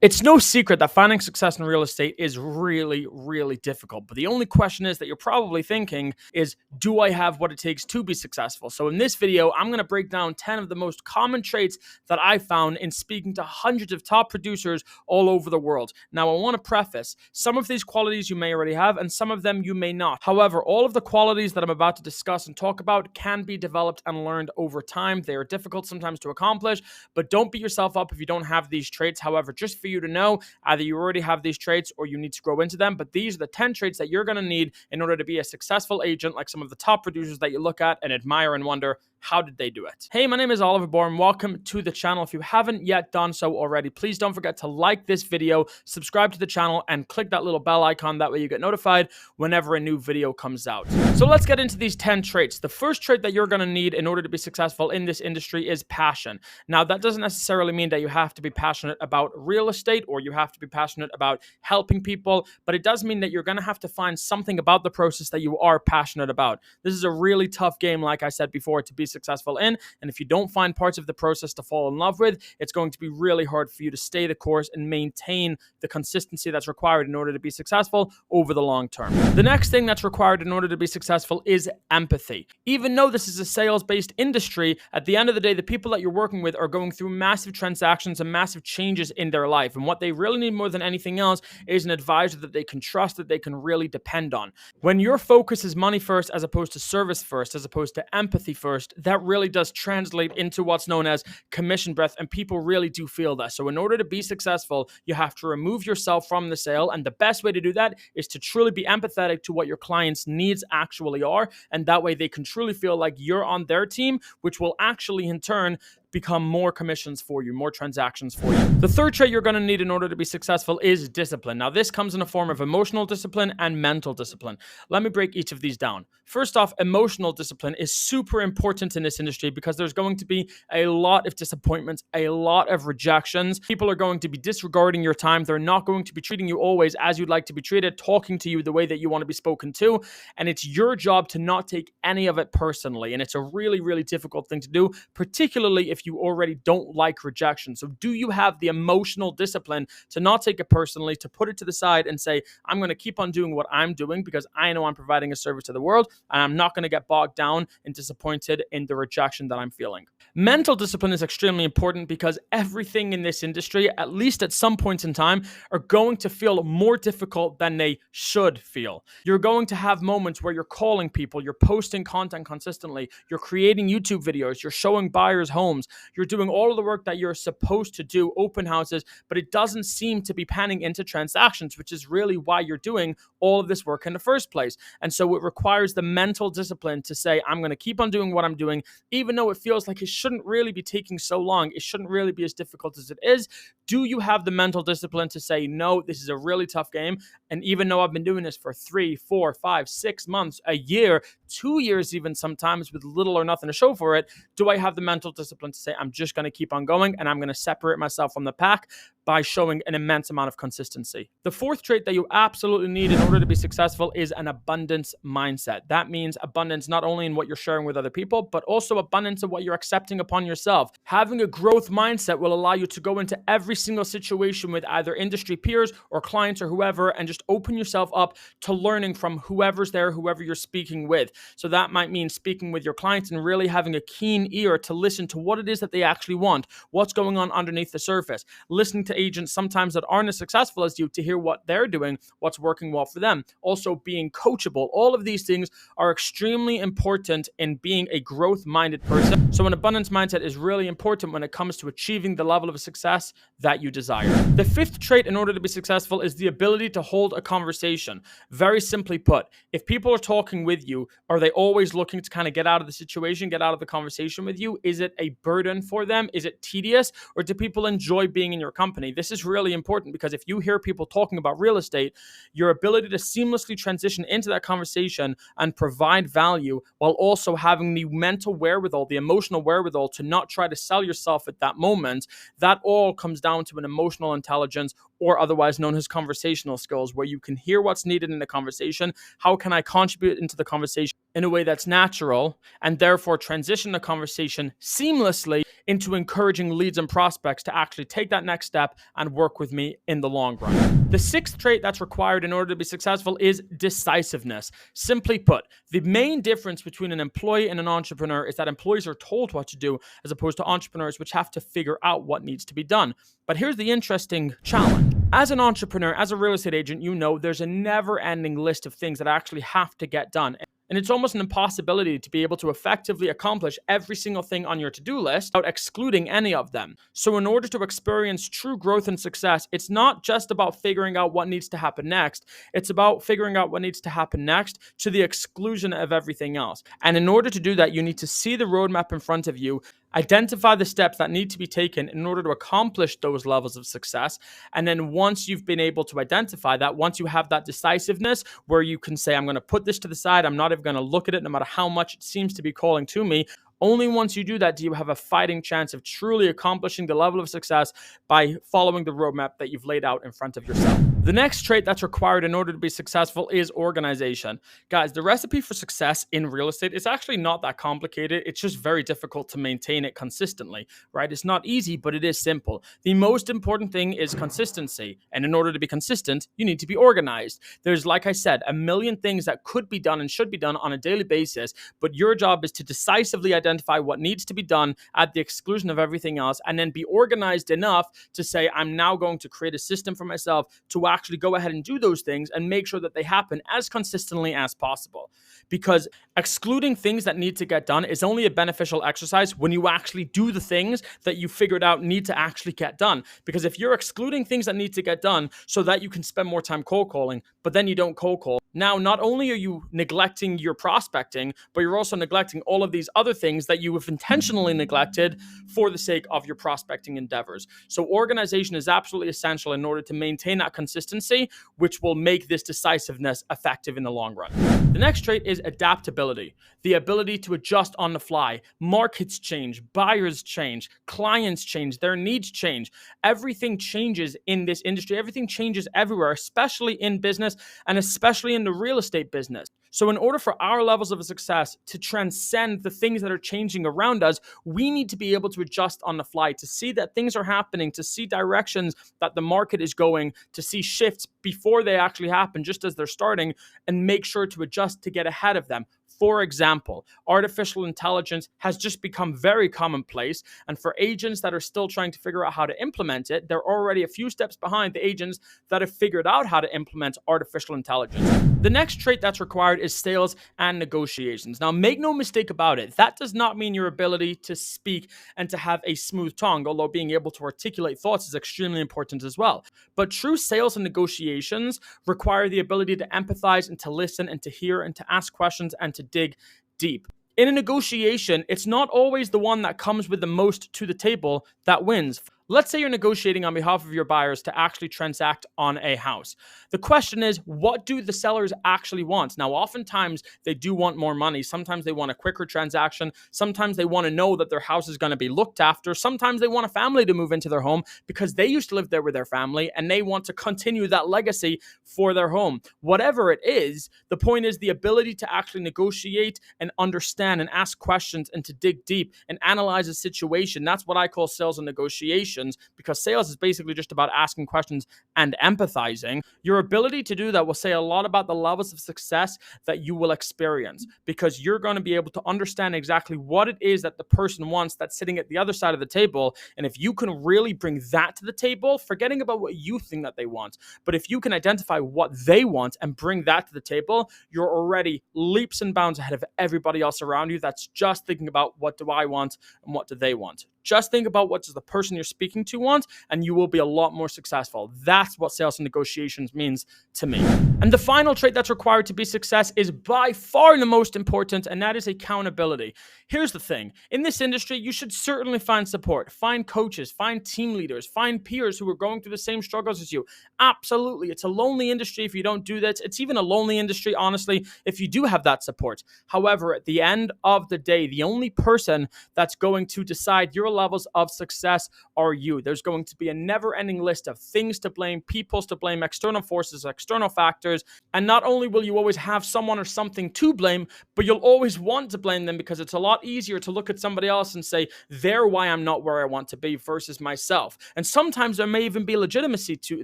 It's no secret that finding success in real estate is really, really difficult. But the only question is that you're probably thinking is, do I have what it takes to be successful? So in this video, I'm going to break down 10 of the most common traits that I found in speaking to hundreds of top producers all over the world. Now, I want to preface, some of these qualities you may already have and some of them you may not. However, all of the qualities that I'm about to discuss and talk about can be developed and learned over time. They are difficult sometimes to accomplish, but don't beat yourself up if you don't have these traits. However, just for you to know, either you already have these traits or you need to grow into them, but these are the 10 traits that you're going to need in order to be a successful agent like some of the top producers that you look at and admire and wonder, how did they do it? Hey, my name is Oliver Borr and welcome to the channel. If you haven't yet done so already, please don't forget to like this video, subscribe to the channel, and click that little bell icon. That way you get notified whenever a new video comes out. So let's get into these 10 traits. The first trait that you're going to need in order to be successful in this industry is passion. Now, that doesn't necessarily mean that you have to be passionate about real estate or you have to be passionate about helping people, but it does mean that you're going to have to find something about the process that you are passionate about. This is a really tough game, like I said before, to be successful in, and if you don't find parts of the process to fall in love with, it's going to be really hard for you to stay the course and maintain the consistency that's required in order to be successful over the long term. The next thing that's required in order to be successful is empathy. Even though this is a sales-based industry, at the end of the day, the people that you're working with are going through massive transactions and massive changes in their life, and what they really need more than anything else is an advisor that they can trust, that they can really depend on. When your focus is money first as opposed to service first, as opposed to empathy first, that really does translate into what's known as commission breath, and people really do feel that. So in order to be successful, you have to remove yourself from the sale, and the best way to do that is to truly be empathetic to what your clients' needs actually are, and that way they can truly feel like you're on their team, which will actually in turn become more commissions for you, more transactions for you. The third trait you're going to need in order to be successful is discipline. Now, this comes in a form of emotional discipline and mental discipline. Let me break each of these down. First off, emotional discipline is super important in this industry because there's going to be a lot of disappointments, a lot of rejections. People are going to be disregarding your time. They're not going to be treating you always as you'd like to be treated, talking to you the way that you want to be spoken to. And it's your job to not take any of it personally. And it's a really, really difficult thing to do, particularly if you already don't like rejection. So do you have the emotional discipline to not take it personally, to put it to the side and say, I'm going to keep on doing what I'm doing because I know I'm providing a service to the world and I'm not going to get bogged down and disappointed in the rejection that I'm feeling. Mental discipline is extremely important because everything in this industry, at least at some points in time, are going to feel more difficult than they should feel. You're going to have moments where you're calling people, you're posting content consistently, you're creating YouTube videos, you're showing buyers homes, you're doing all of the work that you're supposed to do, open houses, but it doesn't seem to be panning into transactions, which is really why you're doing all of this work in the first place. And so it requires the mental discipline to say, I'm going to keep on doing what I'm doing, even though it feels like it shouldn't really be taking so long. It shouldn't really be as difficult as it is. Do you have the mental discipline to say, no, this is a really tough game? And even though I've been doing this for 3, 4, 5, 6 months, a year, 2 years, even sometimes with little or nothing to show for it, do I have the mental discipline to say, I'm just going to keep on going and I'm going to separate myself from the pack by showing an immense amount of consistency? The fourth trait that you absolutely need in order to be successful is an abundance mindset. That means abundance not only in what you're sharing with other people, but also abundance of what you're accepting upon yourself. Having a growth mindset will allow you to go into every single situation with either industry peers or clients or whoever and just open yourself up to learning from whoever's there, whoever you're speaking with. So that might mean speaking with your clients and really having a keen ear to listen to what it is that they actually want, what's going on underneath the surface, listening to agents sometimes that aren't as successful as you to hear what they're doing, what's working well for them. Also being coachable. All of these things are extremely important in being a growth-minded person. So an abundance mindset is really important when it comes to achieving the level of success that you desire. The fifth trait in order to be successful is the ability to hold a conversation. Very simply put, if people are talking with you, are they always looking to kind of get out of the situation, get out of the conversation with you? Is it a burden for them? Is it tedious? Or do people enjoy being in your company? This is really important because if you hear people talking about real estate, your ability to seamlessly transition into that conversation and provide value while also having the mental wherewithal, the emotional wherewithal to not try to sell yourself at that moment, that all comes down to an emotional intelligence, or otherwise known as conversational skills, where you can hear what's needed in the conversation. How can I contribute into the conversation in a way that's natural, and therefore transition the conversation seamlessly into encouraging leads and prospects to actually take that next step and work with me in the long run. The sixth trait that's required in order to be successful is decisiveness. Simply put, the main difference between an employee and an entrepreneur is that employees are told what to do as opposed to entrepreneurs, which have to figure out what needs to be done. But here's the interesting challenge. As an entrepreneur, as a real estate agent, you know there's a never-ending list of things that actually have to get done. And it's almost an impossibility to be able to effectively accomplish every single thing on your to-do list without excluding any of them. So in order to experience true growth and success, it's not just about figuring out what needs to happen next. It's about figuring out what needs to happen next to the exclusion of everything else. And in order to do that, you need to see the roadmap in front of you, identify the steps that need to be taken in order to accomplish those levels of success. And then once you've been able to identify that, once you have that decisiveness where you can say, I'm going to put this to the side, I'm not even going to look at it no matter how much it seems to be calling to me. Only once you do that do you have a fighting chance of truly accomplishing the level of success by following the roadmap that you've laid out in front of yourself. The next trait that's required in order to be successful is organization. Guys, the recipe for success in real estate is actually not that complicated. It's just very difficult to maintain it consistently, right? It's not easy, but it is simple. The most important thing is consistency. And in order to be consistent, you need to be organized. There's, like I said, a million things that could be done and should be done on a daily basis, but your job is to decisively identify what needs to be done at the exclusion of everything else, and then be organized enough to say, I'm now going to create a system for myself to actually go ahead and do those things and make sure that they happen as consistently as possible. Because excluding things that need to get done is only a beneficial exercise when you actually do the things that you figured out need to actually get done. Because if you're excluding things that need to get done so that you can spend more time cold calling, but then you don't cold call, now not only are you neglecting your prospecting, but you're also neglecting all of these other things that you have intentionally neglected for the sake of your prospecting endeavors. So organization is absolutely essential in order to maintain that consistency, which will make this decisiveness effective in the long run. The next trait is adaptability, the ability to adjust on the fly. Markets change, buyers change, clients change, their needs change. Everything changes in this industry. Everything changes everywhere, especially in business and especially in the real estate business. So in order for our levels of success to transcend the things that are changing around us, we need to be able to adjust on the fly, to see that things are happening, to see directions that the market is going, to see shifts before they actually happen, just as they're starting, and make sure to adjust to get ahead of them. For example, artificial intelligence has just become very commonplace, and for agents that are still trying to figure out how to implement it, they're already a few steps behind the agents that have figured out how to implement artificial intelligence. The next trait that's required is sales and negotiations. Now, make no mistake about it, that does not mean your ability to speak and to have a smooth tongue, although being able to articulate thoughts is extremely important as well. But true sales and negotiations require the ability to empathize and to listen and to hear and to ask questions and to dig deep. In a negotiation, it's not always the one that comes with the most to the table that wins. Let's say you're negotiating on behalf of your buyers to actually transact on a house. The question is, what do the sellers actually want? Now, oftentimes they do want more money. Sometimes they want a quicker transaction. Sometimes they want to know that their house is going to be looked after. Sometimes they want a family to move into their home because they used to live there with their family and they want to continue that legacy for their home. Whatever it is, the point is the ability to actually negotiate and understand and ask questions and to dig deep and analyze a situation. That's what I call sales and negotiation. Because sales is basically just about asking questions and empathizing. Your ability to do that will say a lot about the levels of success that you will experience, because you're going to be able to understand exactly what it is that the person wants that's sitting at the other side of the table. And if you can really bring that to the table, forgetting about what you think that they want, but if you can identify what they want and bring that to the table, you're already leaps and bounds ahead of everybody else around you that's just thinking about what do I want and what do they want. Just think about what does the person you're speaking to want, and you will be a lot more successful. That's what sales and negotiations means to me. And the final trait that's required to be success is by far the most important, and that is accountability. Here's the thing. In this industry, you should certainly find support, find coaches, find team leaders, find peers who are going through the same struggles as you. Absolutely. It's a lonely industry if you don't do that. It's even a lonely industry, honestly, if you do have that support. However, at the end of the day, the only person that's going to decide your levels of success are you. There's going to be a never-ending list of things to blame, peoples to blame, external forces, external factors, and not only will you always have someone or something to blame, but you'll always want to blame them because it's a lot easier to look at somebody else and say, they're why I'm not where I want to be versus myself. And sometimes there may even be legitimacy to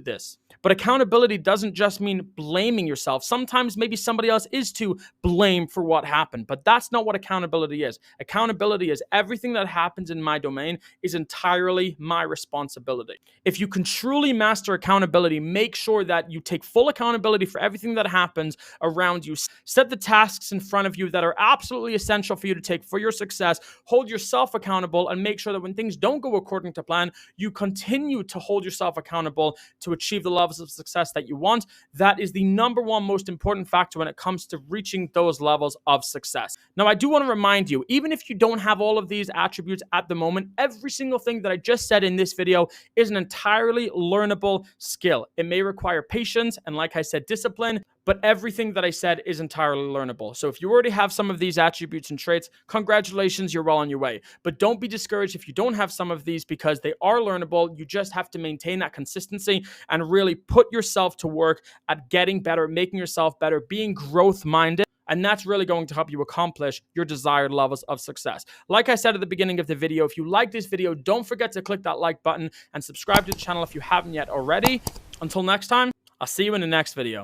this. But accountability doesn't just mean blaming yourself. Sometimes maybe somebody else is to blame for what happened, but that's not what accountability is. Accountability is everything that happens in my domain is entirely my responsibility. If you can truly master accountability, make sure that you take full accountability for everything that happens around you. Set the tasks in front of you that are absolutely essential for you to take for your success. Hold yourself accountable and make sure that when things don't go according to plan, you continue to hold yourself accountable to achieve the levels of success that you want. That is the number one most important factor when it comes to reaching those levels of success. Now, I do want to remind you, even if you don't have all of these attributes at the moment, every single thing that I just said in this video is an entirely learnable skill. It may require patience and, like I said, discipline, but everything that I said is entirely learnable. So if you already have some of these attributes and traits, congratulations, you're well on your way. But don't be discouraged if you don't have some of these because they are learnable. You just have to maintain that consistency and really put yourself to work at getting better, making yourself better, being growth-minded. And that's really going to help you accomplish your desired levels of success. Like I said at the beginning of the video, if you like this video, don't forget to click that like button and subscribe to the channel if you haven't yet already. Until next time, I'll see you in the next video.